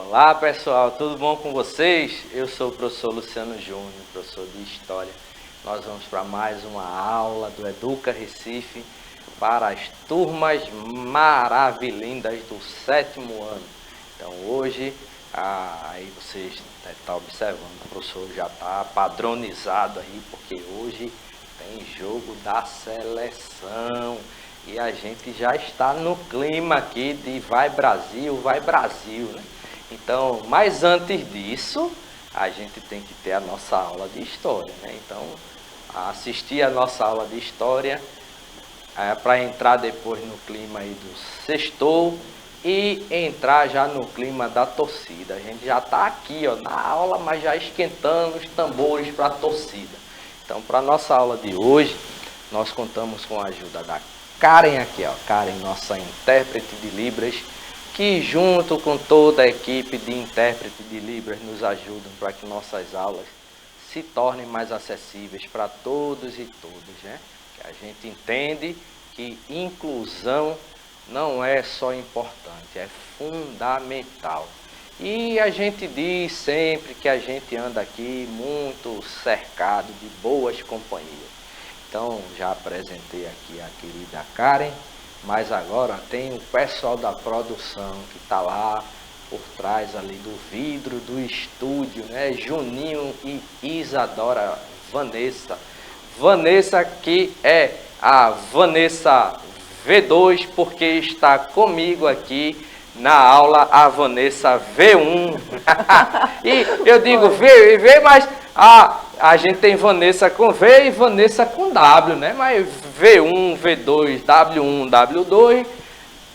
Olá pessoal, tudo bom com vocês? Eu sou o professor Luciano Júnior, professor de História. Nós vamos para mais uma aula do Educa Recife para as turmas maravilhindas do 7º ano. Então hoje, aí vocês estão observando, o professor já está padronizado aí, porque hoje tem jogo da seleção. E a gente já está no clima aqui de vai Brasil, né? Então, mas antes disso, a gente tem que ter a nossa aula de História, né? Então, assistir a nossa aula de História para entrar depois no clima aí do sextou e entrar já no clima da torcida. A gente já está aqui, ó, na aula, mas já esquentando os tambores para a torcida. Então, para a nossa aula de hoje, nós contamos com a ajuda da Karen aqui, ó, Karen, nossa intérprete de Libras, que junto com toda a equipe de intérprete de Libras nos ajudam para que nossas aulas se tornem mais acessíveis para todos e todas, né? Que a gente entende que inclusão não é só importante, é fundamental. E a gente diz sempre que a gente anda aqui muito cercado de boas companhias. Então, já apresentei aqui a querida Karen, mas agora tem o pessoal da produção que está lá por trás ali do vidro do estúdio, né? Juninho e Isadora Vanessa. Vanessa que é a Vanessa V2, porque está comigo aqui na aula a Vanessa V1. E eu digo V, mas a gente tem Vanessa com V e Vanessa com W, né? Mas V1, V2, W1, W2,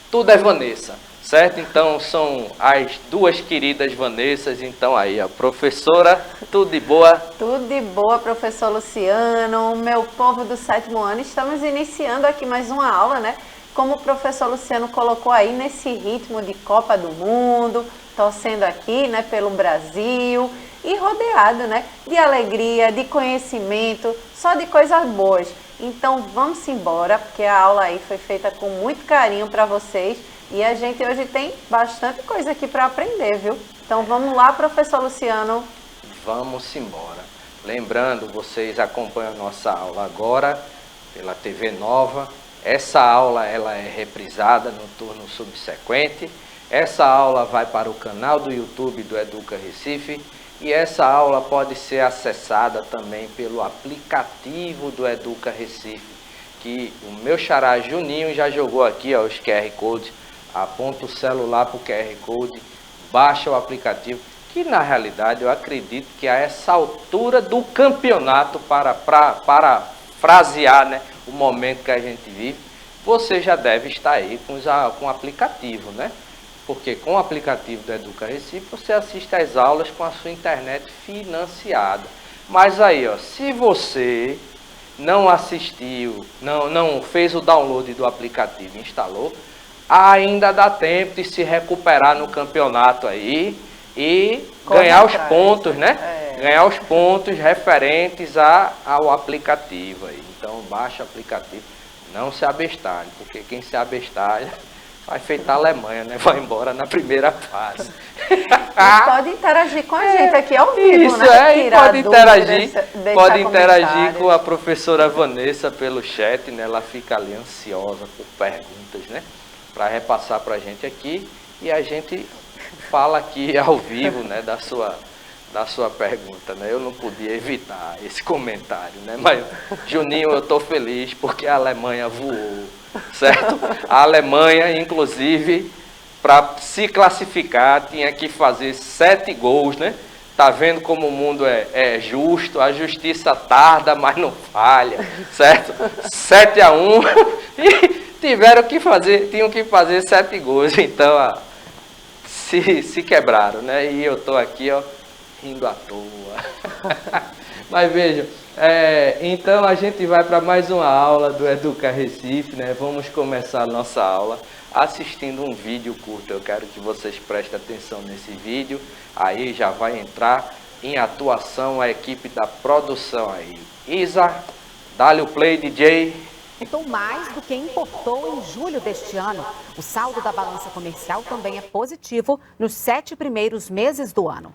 tudo é Vanessa, certo? Então são as duas queridas Vanessas. Então aí, a professora, tudo de boa? Tudo de boa, professor Luciano, meu povo do 7º ano. Estamos iniciando aqui mais uma aula, né? Como o professor Luciano colocou aí, nesse ritmo de Copa do Mundo, torcendo aqui, né, pelo Brasil e rodeado, né, de alegria, de conhecimento, só de coisas boas. Então vamos embora, porque a aula aí foi feita com muito carinho para vocês e a gente hoje tem bastante coisa aqui para aprender, viu? Então vamos lá, professor Luciano. Vamos embora. Lembrando, vocês acompanham nossa aula agora pela TV Nova. Essa aula ela é reprisada no turno subsequente. Essa aula vai para o canal do YouTube do Educa Recife e essa aula pode ser acessada também pelo aplicativo do Educa Recife, que o meu xará Juninho já jogou aqui, ó, os QR Code. Aponta o celular para o QR Code, baixa o aplicativo, que na realidade eu acredito que a essa altura do campeonato, para frasear, né, o momento que a gente vive, você já deve estar aí com o aplicativo, né? Porque com o aplicativo do Educa Recife, você assiste às aulas com a sua internet financiada. Mas aí, ó, se você não assistiu, não fez o download do aplicativo e instalou, ainda dá tempo de se recuperar no campeonato aí e ganhar os pontos, né? Ganhar os pontos referentes ao aplicativo aí. Então, baixa o aplicativo, não se abestalhe, porque quem se abestalha vai feito a Alemanha, né? Vai embora na primeira fase. E pode interagir com a gente aqui ao vivo, isso, né? E pode interagir com a professora Vanessa pelo chat, né? Ela fica ali ansiosa por perguntas, né? Para repassar para a gente aqui e a gente fala aqui ao vivo, né? Da sua pergunta, né? Eu não podia evitar esse comentário, né? Mas, Juninho, eu estou feliz porque a Alemanha voou, certo? A Alemanha, inclusive, para se classificar, tinha que fazer 7 gols, né? Tá vendo como o mundo é justo, a justiça tarda, mas não falha, certo? 7-1 e tinham que fazer 7 gols, então se quebraram, né? E eu estou aqui, ó, rindo à toa. Mas vejam, então a gente vai para mais uma aula do Educa Recife, né? Vamos começar a nossa aula assistindo um vídeo curto. Eu quero que vocês prestem atenção nesse vídeo. Aí já vai entrar em atuação a equipe da produção aí. Isa, dá-lhe o play, DJ. Importou mais do que importou em julho deste ano. O saldo da balança comercial também é positivo nos 7 primeiros meses do ano.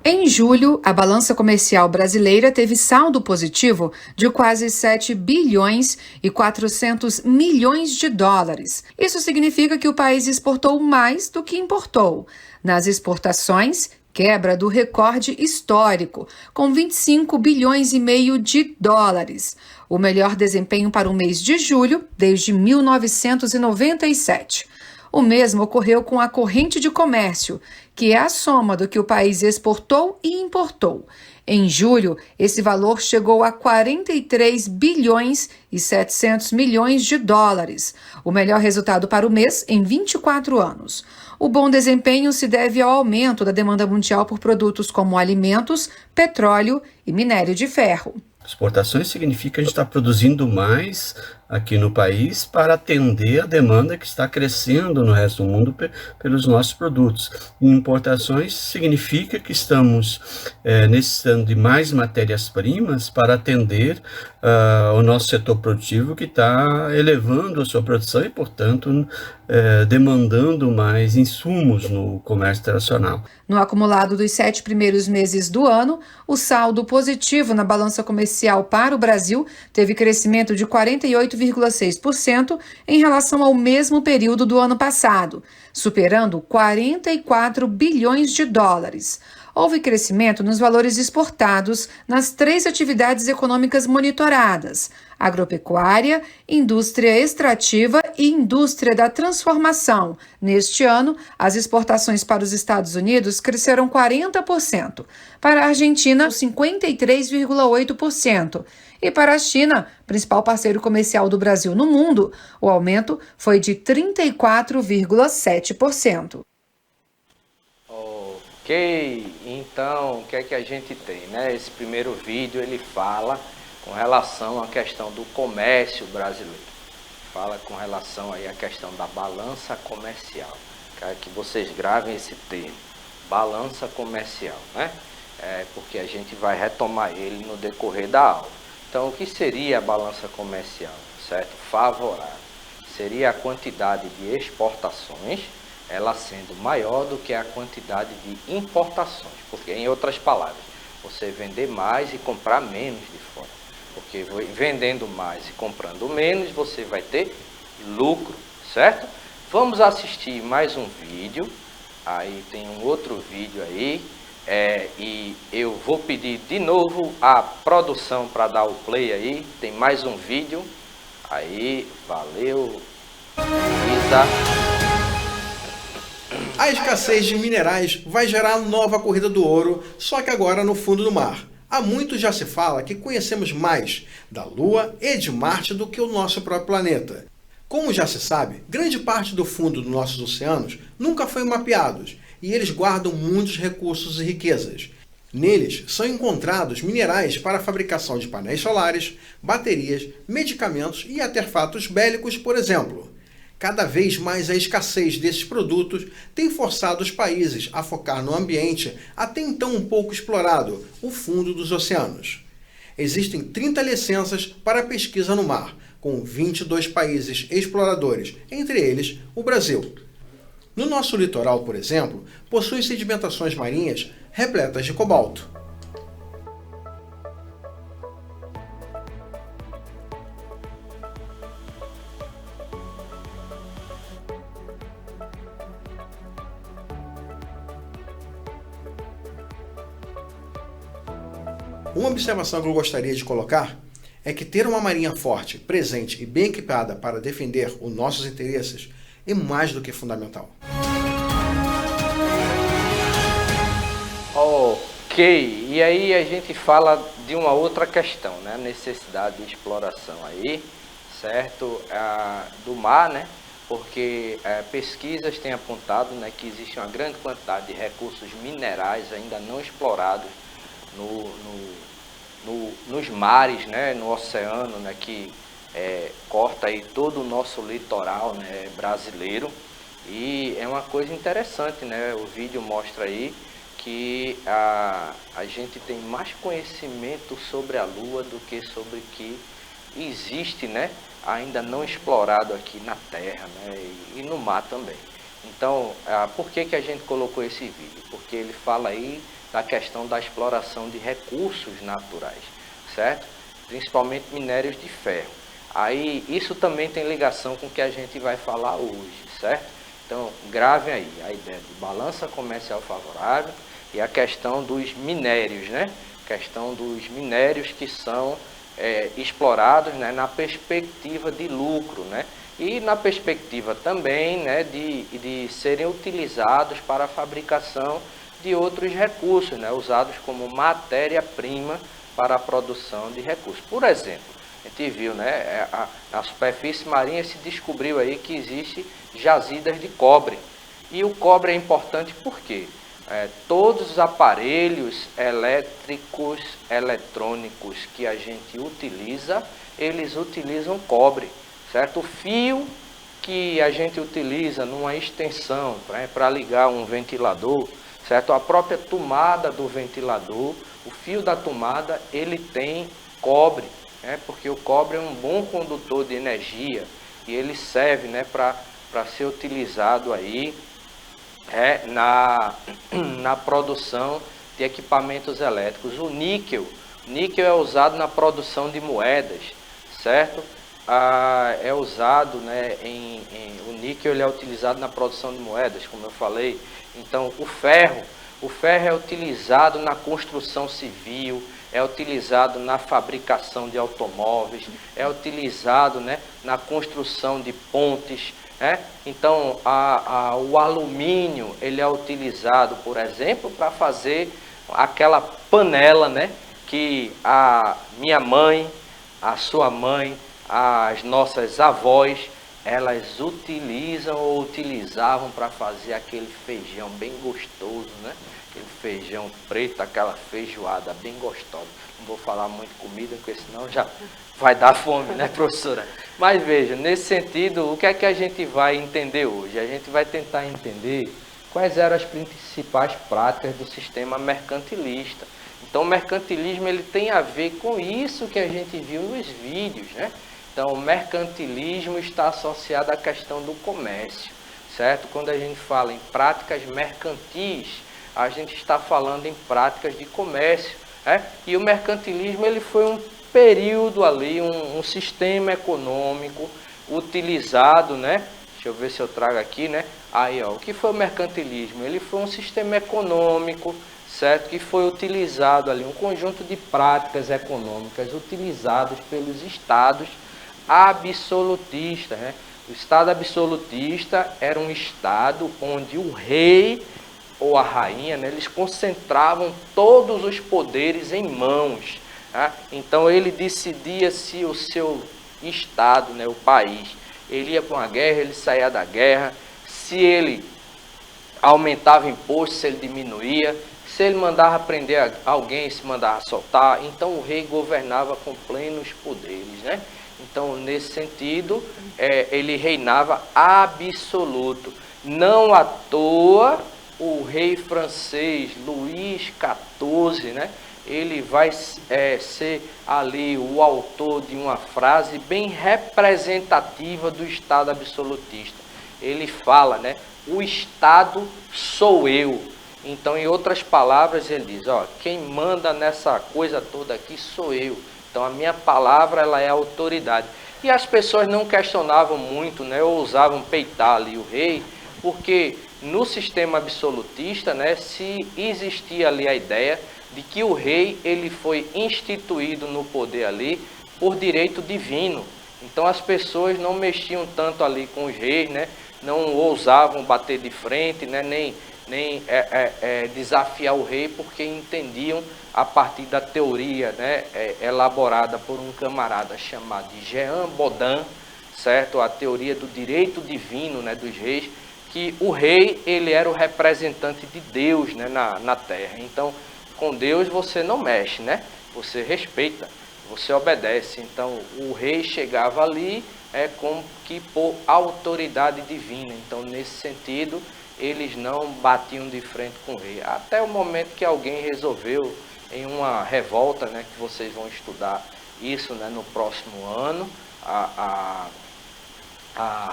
Em julho, a balança comercial brasileira teve saldo positivo de quase 7 bilhões e 400 milhões de dólares. Isso significa que o país exportou mais do que importou. Nas exportações, quebra do recorde histórico, com 25 bilhões e meio de dólares. O melhor desempenho para o mês de julho desde 1997. O mesmo ocorreu com a corrente de comércio, que é a soma do que o país exportou e importou. Em julho, esse valor chegou a 43 bilhões e 700 milhões de dólares, o melhor resultado para o mês em 24 anos. O bom desempenho se deve ao aumento da demanda mundial por produtos como alimentos, petróleo e minério de ferro. Exportações significa que a gente está produzindo mais aqui no país para atender a demanda que está crescendo no resto do mundo pelos nossos produtos. Importações significa que estamos necessitando de mais matérias-primas para atender o nosso setor produtivo, que está elevando a sua produção e, portanto, demandando mais insumos no comércio internacional. No acumulado dos 7 primeiros meses do ano, o saldo positivo na balança comercial para o Brasil teve crescimento de 48,6% em relação ao mesmo período do ano passado, superando 44 bilhões de dólares. Houve crescimento nos valores exportados nas 3 atividades econômicas monitoradas: agropecuária, indústria extrativa e indústria da transformação. Neste ano, as exportações para os Estados Unidos cresceram 40%, para a Argentina, 53,8%. E para a China, principal parceiro comercial do Brasil no mundo, o aumento foi de 34,7%. Ok, então o que é que a gente tem, né? Esse primeiro vídeo ele fala com relação à questão do comércio brasileiro. Fala com relação aí à questão da balança comercial. Quero que vocês gravem esse termo, balança comercial, né? Porque a gente vai retomar ele no decorrer da aula. Então, o que seria a balança comercial, certo? Favorável. Seria a quantidade de exportações, ela sendo maior do que a quantidade de importações. Porque, em outras palavras, você vender mais e comprar menos de fora. Porque vendendo mais e comprando menos, você vai ter lucro, certo? Vamos assistir mais um vídeo. Aí tem um outro vídeo aí. E eu vou pedir de novo a produção para dar o play aí. Tem mais um vídeo. Aí, valeu. Isa. A escassez de minerais vai gerar nova corrida do ouro, só que agora no fundo do mar. Há muito já se fala que conhecemos mais da Lua e de Marte do que o nosso próprio planeta. Como já se sabe, grande parte do fundo dos nossos oceanos nunca foi mapeados, e eles guardam muitos recursos e riquezas. Neles são encontrados minerais para a fabricação de painéis solares, baterias, medicamentos e artefatos bélicos, por exemplo. Cada vez mais a escassez desses produtos tem forçado os países a focar no ambiente até então um pouco explorado, o fundo dos oceanos. Existem 30 licenças para pesquisa no mar, com 22 países exploradores, entre eles o Brasil. No nosso litoral, por exemplo, possui sedimentações marinhas repletas de cobalto. Uma observação que eu gostaria de colocar é que ter uma marinha forte, presente e bem equipada para defender os nossos interesses é mais do que fundamental. Ok, e aí a gente fala de uma outra questão, né? Necessidade de exploração aí, certo? Do mar, né? Porque pesquisas têm apontado, né, que existe uma grande quantidade de recursos minerais ainda não explorados nos mares, né? No oceano, né? Que corta aí todo o nosso litoral, né, brasileiro. E é uma coisa interessante, né? O vídeo mostra aí que a gente tem mais conhecimento sobre a Lua do que sobre o que existe, né, ainda não explorado aqui na terra, né, e no mar também. Então, por que a gente colocou esse vídeo? Porque ele fala aí da questão da exploração de recursos naturais, certo? Principalmente minérios de ferro. Aí, isso também tem ligação com o que a gente vai falar hoje, certo? Então, gravem aí a ideia de balança comercial favorável e a questão dos minérios, né? Questão dos minérios que são explorados, né, na perspectiva de lucro, né? E na perspectiva também, né, de serem utilizados para a fabricação de outros recursos, né, usados como matéria-prima para a produção de recursos. Por exemplo, a gente viu, né, na superfície marinha se descobriu aí que existe jazidas de cobre. E o cobre é importante por quê? Todos os aparelhos elétricos, eletrônicos que a gente utiliza, eles utilizam cobre, certo? O fio que a gente utiliza numa extensão para ligar um ventilador, certo? A própria tomada do ventilador, o fio da tomada, ele tem cobre, né? Porque o cobre é um bom condutor de energia e ele serve, né, para ser utilizado aí na produção de equipamentos elétricos. O níquel é usado na produção de moedas, certo? É usado, né, o níquel ele é utilizado na produção de moedas, como eu falei. Então, o ferro é utilizado na construção civil, é utilizado na fabricação de automóveis, é utilizado, né, na construção de pontes. Então, o alumínio ele é utilizado, por exemplo, para fazer aquela panela, né, que a minha mãe, a sua mãe, as nossas avós, elas utilizam ou utilizavam para fazer aquele feijão bem gostoso, né? Aquele feijão preto, aquela feijoada bem gostosa. Não vou falar muito comida, porque senão já vai dar fome, né, professora? Mas veja, nesse sentido, o que é que a gente vai entender hoje? A gente vai tentar entender quais eram as principais práticas do sistema mercantilista. Então, o mercantilismo ele tem a ver com isso que a gente viu nos vídeos, né? Então, o mercantilismo está associado à questão do comércio, certo? Quando a gente fala em práticas mercantis, a gente está falando em práticas de comércio, né? E o mercantilismo ele foi um período ali, um sistema econômico utilizado, né? Deixa eu ver se eu trago aqui, né? Aí, ó, o que foi o mercantilismo? Ele foi um sistema econômico, certo? Que foi utilizado ali, um conjunto de práticas econômicas utilizadas pelos estados absolutistas, né? O estado absolutista era um estado onde o rei ou a rainha, né, eles concentravam todos os poderes em mãos. Tá? Então ele decidia se o seu estado, né, o país, ele ia para uma guerra, ele saía da guerra, se ele aumentava imposto, se ele diminuía, se ele mandava prender alguém, se mandava soltar. Então o rei governava com plenos poderes, né? Então nesse sentido ele reinava absoluto. Não à toa o rei francês Luís XIV, né? Ele vai ser ali o autor de uma frase bem representativa do Estado absolutista. Ele fala, né? O Estado sou eu. Então, em outras palavras, ele diz, ó, quem manda nessa coisa toda aqui sou eu. Então, a minha palavra, ela é a autoridade. E as pessoas não questionavam muito, né? Ou ousavam peitar ali o rei, porque no sistema absolutista, né, se existia ali a ideia de que o rei ele foi instituído no poder ali por direito divino. Então as pessoas não mexiam tanto ali com os reis, né, não ousavam bater de frente, né, nem desafiar o rei, porque entendiam a partir da teoria, né, elaborada por um camarada chamado Jean Bodin, certo? A teoria do direito divino, né, dos reis, que o rei ele era o representante de Deus, né, na terra. Então, com Deus você não mexe, né? Você respeita, você obedece. Então, o rei chegava ali como que por autoridade divina. Então, nesse sentido, eles não batiam de frente com o rei. Até o momento que alguém resolveu, em uma revolta, né, que vocês vão estudar isso, né, no próximo ano, a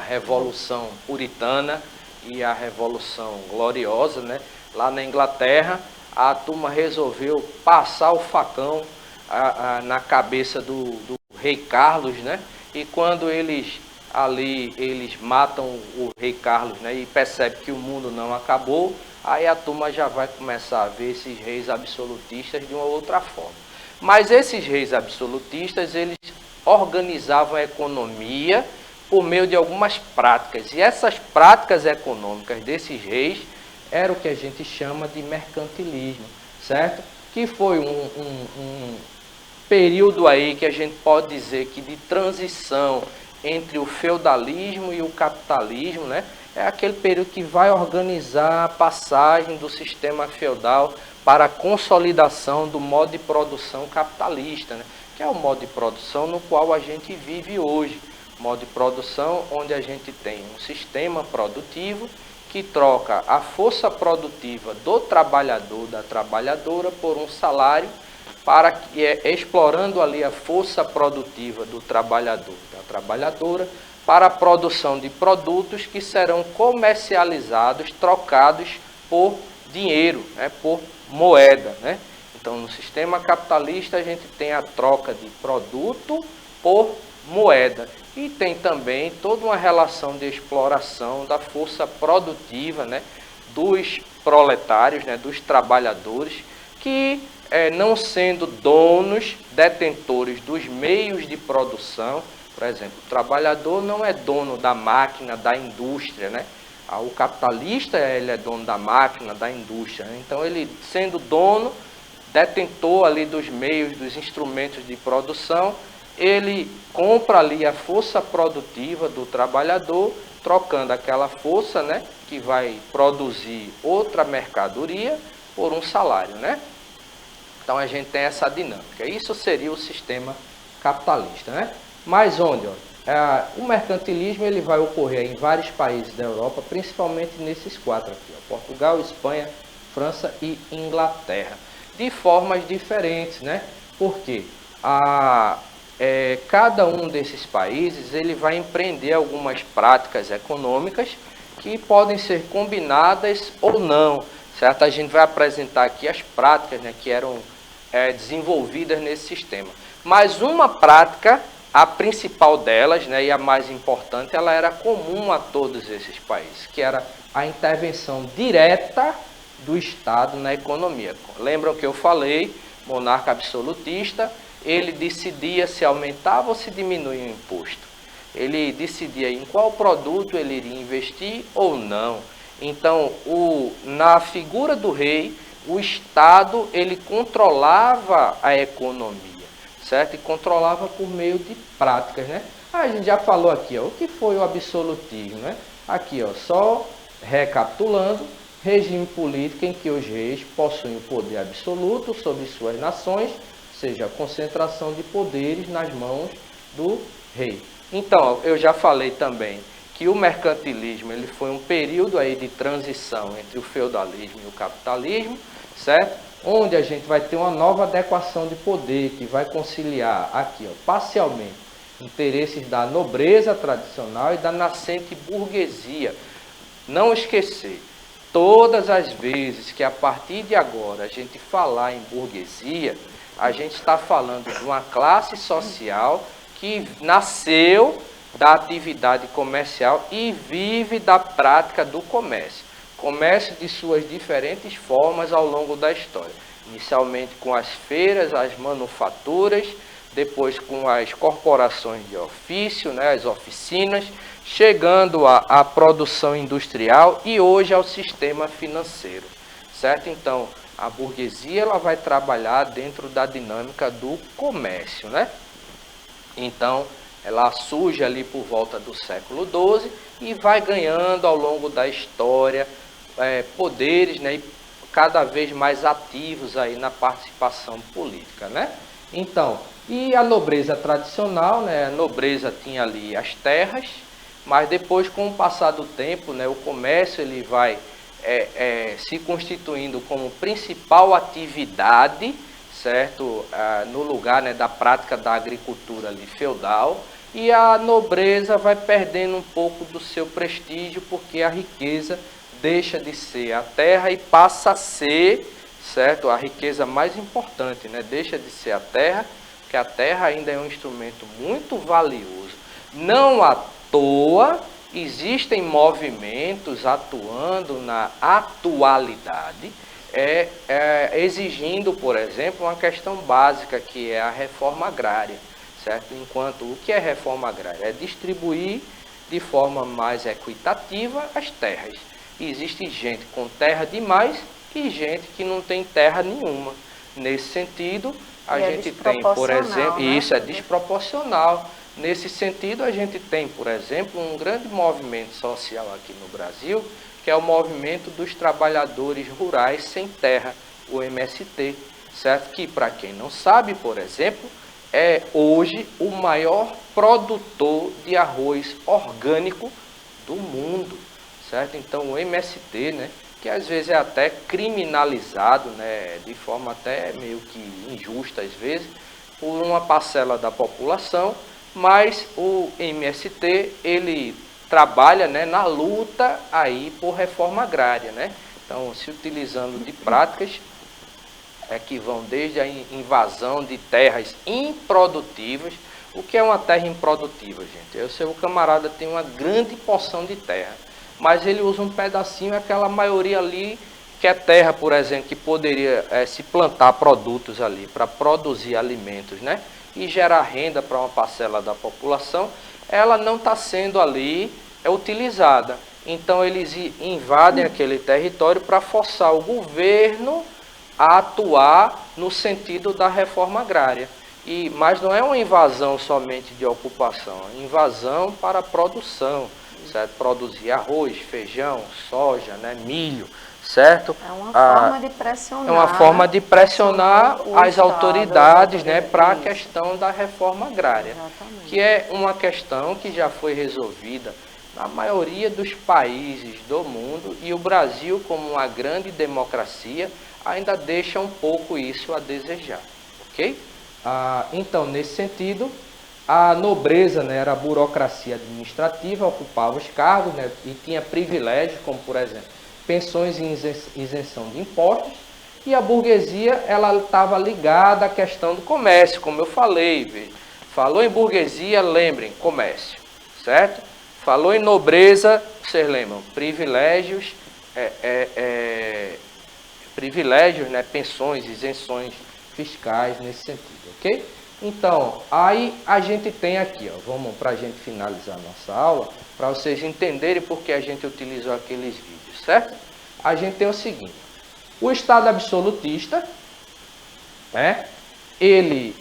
Revolução Puritana e a Revolução Gloriosa, né? Lá na Inglaterra, a turma resolveu passar o facão na cabeça do rei Carlos, né? E quando eles matam o rei Carlos, né? E percebe que o mundo não acabou, aí a turma já vai começar a ver esses reis absolutistas de uma outra forma. Mas esses reis absolutistas, eles organizavam a economia por meio de algumas práticas. E essas práticas econômicas desses reis era o que a gente chama de mercantilismo, certo? Que foi um período aí que a gente pode dizer que de transição entre o feudalismo e o capitalismo, né? É aquele período que vai organizar a passagem do sistema feudal para a consolidação do modo de produção capitalista, né? Que é o modo de produção no qual a gente vive hoje. Modo de produção onde a gente tem um sistema produtivo que troca a força produtiva do trabalhador, da trabalhadora, por um salário, para que explorando ali a força produtiva do trabalhador, da trabalhadora, para a produção de produtos que serão comercializados, trocados por dinheiro, né, por moeda, né? Então, no sistema capitalista, a gente tem a troca de produto por moeda. E tem também toda uma relação de exploração da força produtiva, né, dos proletários, né, dos trabalhadores, que não sendo donos, detentores dos meios de produção, por exemplo, o trabalhador não é dono da máquina, da indústria, né? O capitalista ele é dono da máquina, da indústria, né? Então ele sendo dono, detentor ali dos meios, dos instrumentos de produção, ele compra ali a força produtiva do trabalhador, trocando aquela força, né, que vai produzir outra mercadoria por um salário, né? Então a gente tem essa dinâmica. Isso seria o sistema capitalista, né? Mas onde? O mercantilismo ele vai ocorrer em vários países da Europa, principalmente nesses quatro aqui, ó, Portugal, Espanha, França e Inglaterra, de formas diferentes, né? Porque cada um desses países ele vai empreender algumas práticas econômicas que podem ser combinadas ou não, certo? A gente vai apresentar aqui as práticas, né, que eram desenvolvidas nesse sistema. Mas uma prática, a principal delas, né, e a mais importante, ela era comum a todos esses países, que era a intervenção direta do Estado na economia. Lembram que eu falei, monarca absolutista, ele decidia se aumentava ou se diminuía o imposto. Ele decidia em qual produto ele iria investir ou não. Então, na figura do rei, o Estado ele controlava a economia, certo? E controlava por meio de práticas, né? A gente já falou aqui, ó, o que foi o absolutismo, né? Aqui, ó, só recapitulando, regime político em que os reis possuem o poder absoluto sobre suas nações, ou seja, a concentração de poderes nas mãos do rei. Então, eu já falei também que o mercantilismo ele foi um período aí de transição entre o feudalismo e o capitalismo, certo? Onde a gente vai ter uma nova adequação de poder que vai conciliar aqui, ó, parcialmente, interesses da nobreza tradicional e da nascente burguesia. Não esquecer, todas as vezes que a partir de agora a gente falar em burguesia, a gente está falando de uma classe social que nasceu da atividade comercial e vive da prática do comércio. Comércio de suas diferentes formas ao longo da história. Inicialmente com as feiras, as manufaturas, depois com as corporações de ofício, né, as oficinas, chegando à produção industrial e hoje ao sistema financeiro, certo? Então, a burguesia ela vai trabalhar dentro da dinâmica do comércio, né? Então, ela surge ali por volta do século XII e vai ganhando ao longo da história poderes, né, e cada vez mais ativos aí na participação política, né? Então, e a nobreza tradicional, né, a nobreza tinha ali as terras, mas depois, com o passar do tempo, né, o comércio ele vai se constituindo como principal atividade, certo? No lugar, né, da prática da agricultura ali feudal, e a nobreza vai perdendo um pouco do seu prestígio, porque a riqueza deixa de ser a terra e passa a ser, certo? A riqueza mais importante, né? Deixa de ser a terra, porque a terra ainda é um instrumento muito valioso. Não à toa existem movimentos atuando na atualidade, exigindo, por exemplo, uma questão básica, que é a reforma agrária, certo? Enquanto o que é reforma agrária? É distribuir de forma mais equitativa as terras. E existe gente com terra demais e gente que não tem terra nenhuma. Nesse sentido, a gente tem, por exemplo, e isso é desproporcional. Nesse sentido, a gente tem, por exemplo, um grande movimento social aqui no Brasil, que é o movimento dos trabalhadores rurais sem terra, o MST, certo? Que, para quem não sabe, por exemplo, é hoje o maior produtor de arroz orgânico do mundo, certo? Então, o MST, né, que às vezes é até criminalizado, né, de forma até meio que injusta, às vezes, por uma parcela da população, mas o MST, ele trabalha, né, na luta aí por reforma agrária, né? Então, se utilizando de práticas que vão desde a invasão de terras improdutivas. O que é uma terra improdutiva, gente? O seu camarada tem uma grande porção de terra, mas ele usa um pedacinho, aquela maioria ali que é terra, por exemplo, que poderia se plantar produtos ali para produzir alimentos, né? E gerar renda para uma parcela da população, ela não está sendo ali utilizada. Então eles invadem aquele território para forçar o governo a atuar no sentido da reforma agrária. Mas não é uma invasão somente de ocupação, é invasão para a produção, certo? Produzir arroz, feijão, soja, né, milho, certo? É uma forma de pressionar. É uma forma de pressionar as Estado, autoridades, né, para a isso. questão da reforma agrária, Exatamente. que é uma questão que já foi resolvida na maioria dos países do mundo, e o Brasil, como uma grande democracia, ainda deixa um pouco isso a desejar, ok? Então, nesse sentido, a nobreza, né, era a burocracia administrativa, ocupava os cargos, né, e tinha privilégios, como, por exemplo, pensões e isenção de impostos, e a burguesia, ela estava ligada à questão do comércio, como eu falei. Falou em burguesia, lembrem, comércio, certo? Falou em nobreza, vocês lembram, privilégios, privilégios, né, pensões, isenções fiscais nesse sentido, ok? Então, aí a gente tem aqui, ó, vamos para a gente finalizar a nossa aula, para vocês entenderem por que a gente utilizou aqueles vídeos, certo? A gente tem o seguinte, o Estado absolutista, né, ele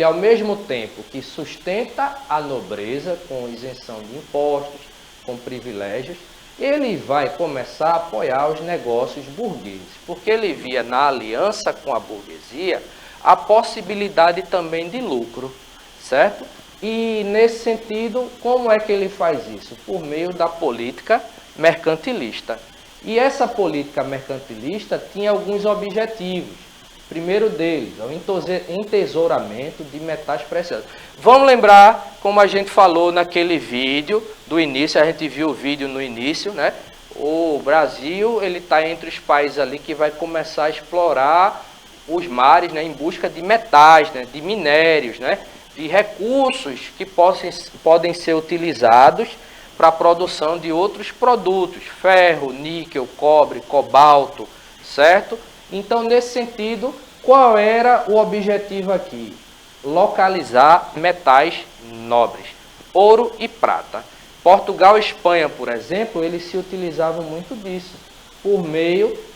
ao mesmo tempo que sustenta a nobreza com isenção de impostos, com privilégios, ele vai começar a apoiar os negócios burgueses, porque ele via na aliança com a burguesia a possibilidade também de lucro, certo? E nesse sentido, como é que ele faz isso? Por meio da política mercantilista. E essa política mercantilista tinha alguns objetivos. Primeiro deles, é o entesouramento de metais preciosos. Vamos lembrar, como a gente falou naquele vídeo do início, a gente viu o vídeo no início, né? O Brasil, ele está entre os países ali que vai começar a explorar os mares, né, em busca de metais, né, de minérios, né, de recursos que podem ser utilizados para a produção de outros produtos, ferro, níquel, cobre, cobalto, certo? Então, nesse sentido, qual era o objetivo aqui? Localizar metais nobres, ouro e prata. Portugal e Espanha, por exemplo, eles se utilizavam muito disso, por meio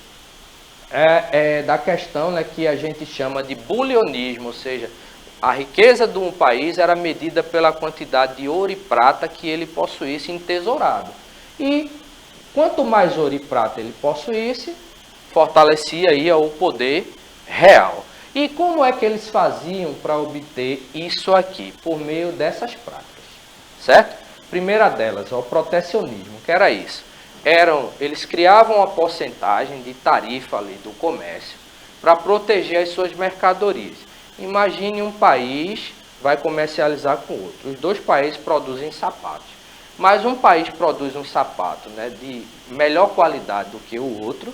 da questão, né, que a gente chama de bulionismo, ou seja, a riqueza de um país era medida pela quantidade de ouro e prata que ele possuísse entesourado. E quanto mais ouro e prata ele possuísse, fortalecia aí o poder real. E como é que eles faziam para obter isso aqui? Por meio dessas práticas, certo? Primeira delas, o protecionismo, que era isso. Eles criavam uma porcentagem de tarifa ali do comércio, para proteger as suas mercadorias. Imagine um país vai comercializar com outro. Os dois países produzem sapatos, mas um país produz um sapato, né, de melhor qualidade do que o outro,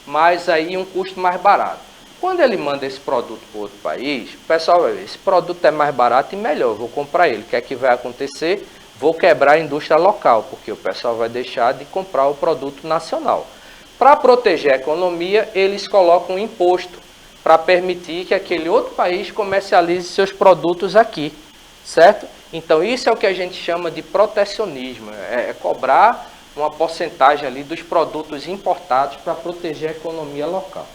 mas aí um custo mais barato. Quando ele manda esse produto para outro país, o pessoal vai ver, esse produto é mais barato e melhor, vou comprar ele. O que é que vai acontecer? Vou quebrar a indústria local, porque o pessoal vai deixar de comprar o produto nacional. Para proteger a economia, eles colocam um imposto para permitir que aquele outro país comercialize seus produtos aqui, certo? Então isso é o que a gente chama de protecionismo, é cobrar uma porcentagem ali dos produtos importados para proteger a economia local.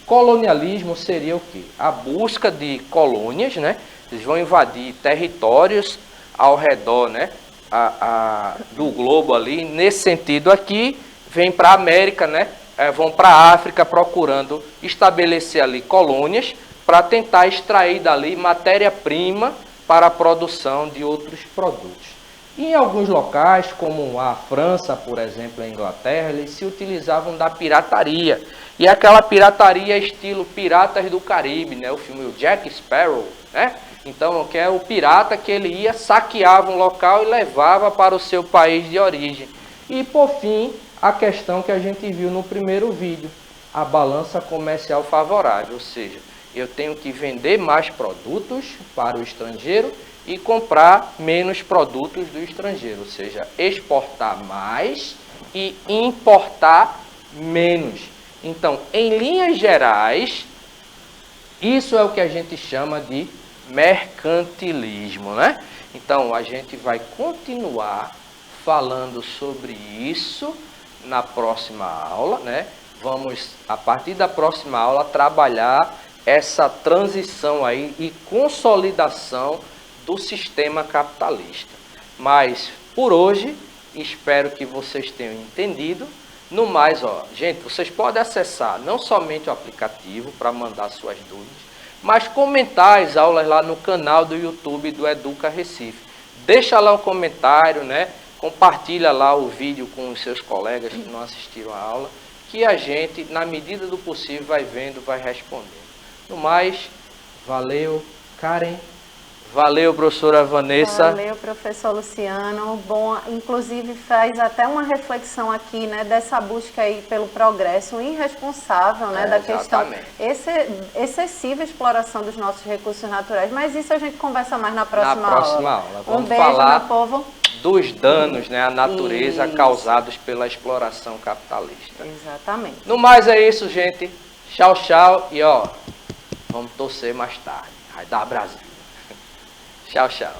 Colonialismo seria o quê? A busca de colônias, né? Eles vão invadir territórios ao redor, né, do globo ali. Nesse sentido aqui, vem para a América, né? Vão para a África procurando estabelecer ali colônias para tentar extrair dali matéria-prima para a produção de outros produtos. E em alguns locais, como a França, por exemplo, a Inglaterra, eles se utilizavam da pirataria. E aquela pirataria estilo Piratas do Caribe, né? O filme o Jack Sparrow, né? Então, que é o pirata que ele ia, saqueava um local e levava para o seu país de origem. E por fim, a questão que a gente viu no primeiro vídeo, a balança comercial favorável, ou seja, eu tenho que vender mais produtos para o estrangeiro e comprar menos produtos do estrangeiro, ou seja, exportar mais e importar menos. Então, em linhas gerais, isso é o que a gente chama de mercantilismo, né? Então, a gente vai continuar falando sobre isso na próxima aula, né? Vamos, a partir da próxima aula, trabalhar essa transição aí e consolidação do sistema capitalista. Mas, por hoje, espero que vocês tenham entendido. No mais, ó, gente, vocês podem acessar não somente o aplicativo para mandar suas dúvidas, mas comentar as aulas lá no canal do YouTube do Educa Recife. Deixa lá um comentário, né? Compartilha lá o vídeo com os seus colegas que não assistiram a aula, que a gente, na medida do possível, vai vendo, vai respondendo. No mais, valeu, Karen. Valeu, professora Vanessa. Valeu, professor Luciano. Bom, inclusive faz até uma reflexão aqui, né, dessa busca aí pelo progresso irresponsável, né, da questão excessiva exploração dos nossos recursos naturais. Mas isso a gente conversa mais na próxima aula. Vamos beijo, falar meu povo. dos danos, né, à natureza causados pela exploração capitalista. Exatamente. No mais é isso, gente. Tchau, tchau. E ó, vamos torcer mais tarde. Vai dar Brasil. Tchau, tchau.